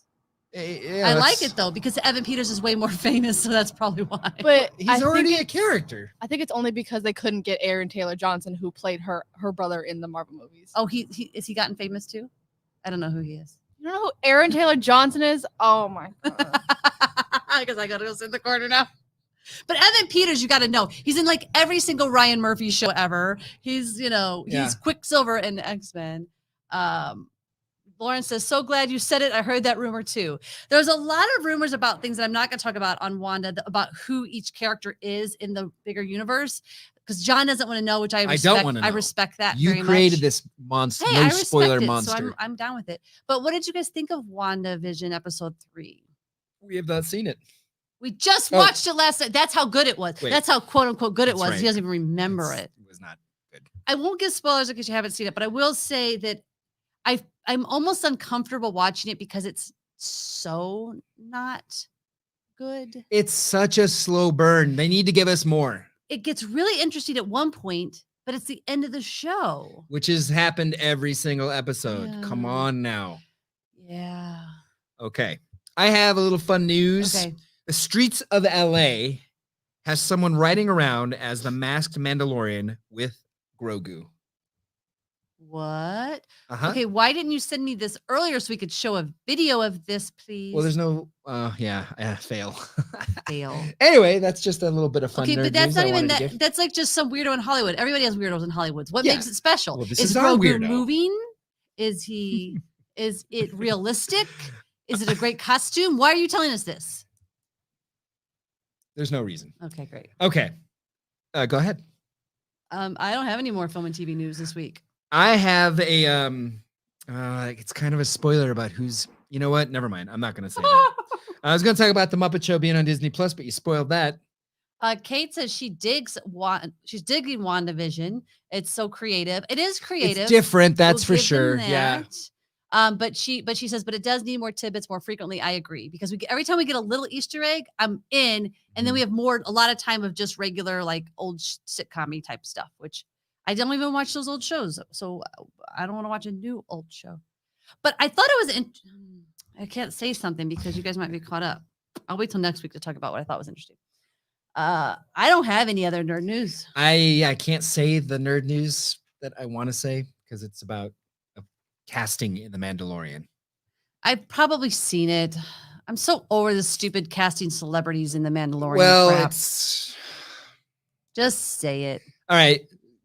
Yeah, I like it though because Evan Peters is way more famous, so that's probably why. But he's already a character. I think it's only because they couldn't get Aaron Taylor Johnson, who played her brother in the Marvel movies. Oh, he is he gotten famous too? I don't know who he is. You don't know who Aaron Taylor Johnson is? Oh my god! Because I gotta go sit in the corner now. But Evan Peters, you got to know, he's in like every single Ryan Murphy show ever. He's, he's Quicksilver in X-Men. Lauren says, so glad you said it. I heard that rumor too. There's a lot of rumors about things that I'm not going to talk about on Wanda, about who each character is in the bigger universe. Because John doesn't want to know, which I respect. I don't want to know. I respect that. You very created much. this monster, Hey, no I respect spoiler it, monster. So I'm down with it. But what did you guys think of WandaVision episode 3? We have not seen it. We just watched it last night. That's how good it was. Wait. That's how quote unquote good it was. Right. He doesn't even remember it. It was not good. I won't give spoilers in case you haven't seen it, but I will say that I'm almost uncomfortable watching it because it's so not good. It's such a slow burn. They need to give us more. It gets really interesting at one point, but it's the end of the show. Which has happened every single episode. Yeah. Come on now. Yeah. Okay. I have a little fun news. Okay. The streets of LA has someone riding around as the masked Mandalorian with Grogu. What? Uh-huh. Okay, why didn't you send me this earlier so we could show a video of this, please? Well, there's no fail. Fail. Anyway, that's just a little bit of fun. Okay, nerd but that's news not I even wanted to that. give. That's like just some weirdo in Hollywood. Everybody has weirdos in Hollywood. What Yeah. makes it special? Well, this is is our Grogu weirdo. moving? Is he? Is it realistic? Is it a great costume? Why are you telling us this? There's no reason. Okay, great. Okay, go ahead. I don't have any more film and TV news this week. I have a it's kind of a spoiler about who's. You know what? Never mind. I'm not going to say that. I was going to talk about the Muppet Show being on Disney Plus, but you spoiled that. Kate says she's digging WandaVision. It's so creative. It is creative. It's different, that's for We'll give sure. them Yeah. that. But she says, but it does need more tidbits more frequently. I agree because every time we get a little Easter egg, I'm in, and then we have a lot of time of just regular like old sitcom-y type stuff, which I don't even watch those old shows, so I don't want to watch a new old show. But I thought it was. I can't say something because you guys might be caught up. I'll wait till next week to talk about what I thought was interesting. I don't have any other nerd news. I can't say the nerd news that I want to say because it's about a casting in The Mandalorian? I've probably seen it. I'm so over the stupid casting celebrities in The Mandalorian Well, crap. it's Just say it. all right.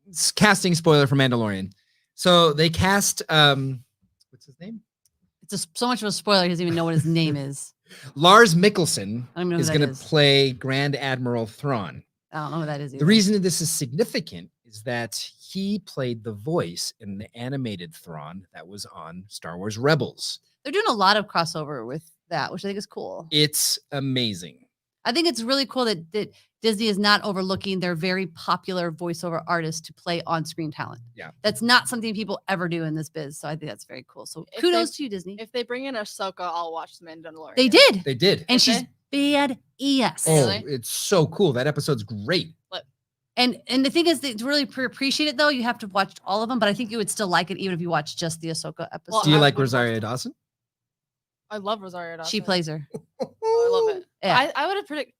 It's casting spoiler for Mandalorian. So they cast what's his name? It's so much of a spoiler. He doesn't even know what his name is. Lars Mikkelsen I don't know who is that going to is. play Grand Admiral Thrawn. I don't know who that is either. The reason that this is significant is that he played the voice in the animated Thrawn that was on Star Wars Rebels. They're doing a lot of crossover with that, which I think is cool. It's amazing. I think it's really cool that Disney is not overlooking their very popular voiceover artists to play on-screen talent. Yeah. That's not something people ever do in this biz. So I think that's very cool. So kudos to you, Disney. If they bring in Ahsoka, I'll watch The Mandalorian. They did. They did. And Did she's bad ES. Oh, Really? it's so cool. That episode's great. And the thing is, that to really appreciate it, though, you have to watch all of them. But I think you would still like it even if you watched just the Ahsoka episode. Well, Do you I like would watch Rosario them. Dawson? I love Rosario Dawson. She plays her. Oh, I love it. Yeah. I would have predicted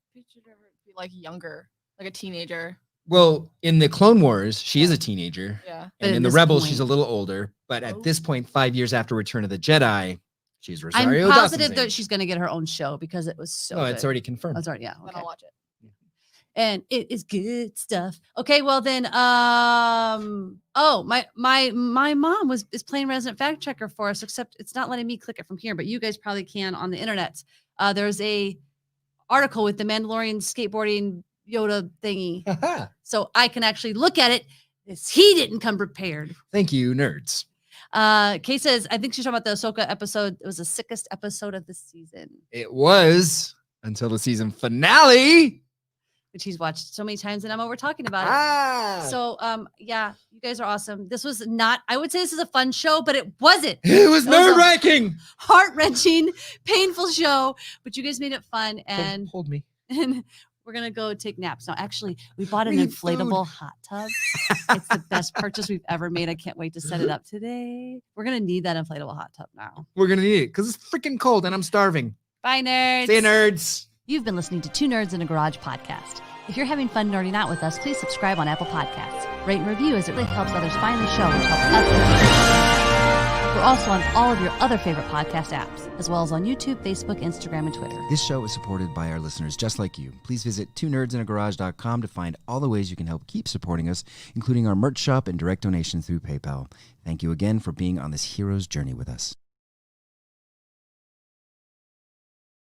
her to be like younger, like a teenager. Well, in the Clone Wars, she is a teenager. Yeah. But And at in the this Rebels, point- she's a little older. But Oh. at this point, 5 years after Return of the Jedi, she's Rosario I'm Dawson's positive that age. she's going to get her own show because it was so. Oh, it's good. already confirmed. Oh, it's already, yeah. Then Okay. I'll watch it. And it is good stuff. Okay, well then, my mom is playing resident fact checker for us, except it's not letting me click it from here, but you guys probably can on the internet. There's a article with the Mandalorian skateboarding Yoda thingy, so I can actually look at it. He didn't come prepared. Thank you, nerds. Kay says, I think she's talking about the Ahsoka episode. It was the sickest episode of the season, It was until the season finale. which he's watched so many times, and I'm over talking about it. Ah, So, yeah, you guys are awesome. This was not, I would say this is a fun show, but it wasn't. it was It was a- nerve-wracking. Heart-wrenching, painful show, but you guys made it fun, and Hold me. we're going to go take naps. Now, actually, we bought an We need inflatable hot tub. It's the best purchase we've ever made. I can't wait to set it up today. We're going to need that inflatable hot tub now. We're gonna need it because it's freaking cold and I'm starving. Bye, nerds. See you, nerds. You've been listening to Two Nerds in a Garage podcast. If you're having fun nerding out with us, please subscribe on Apple Podcasts. Rate and review as it really helps others find the show, which helps us. We're also on all of your other favorite podcast apps, as well as on YouTube, Facebook, Instagram, and Twitter. This show is supported by our listeners just like you. Please visit twonerdsinAgarage.com to find all the ways you can help keep supporting us, including our merch shop and direct donations through PayPal. Thank you again for being on this hero's journey with us.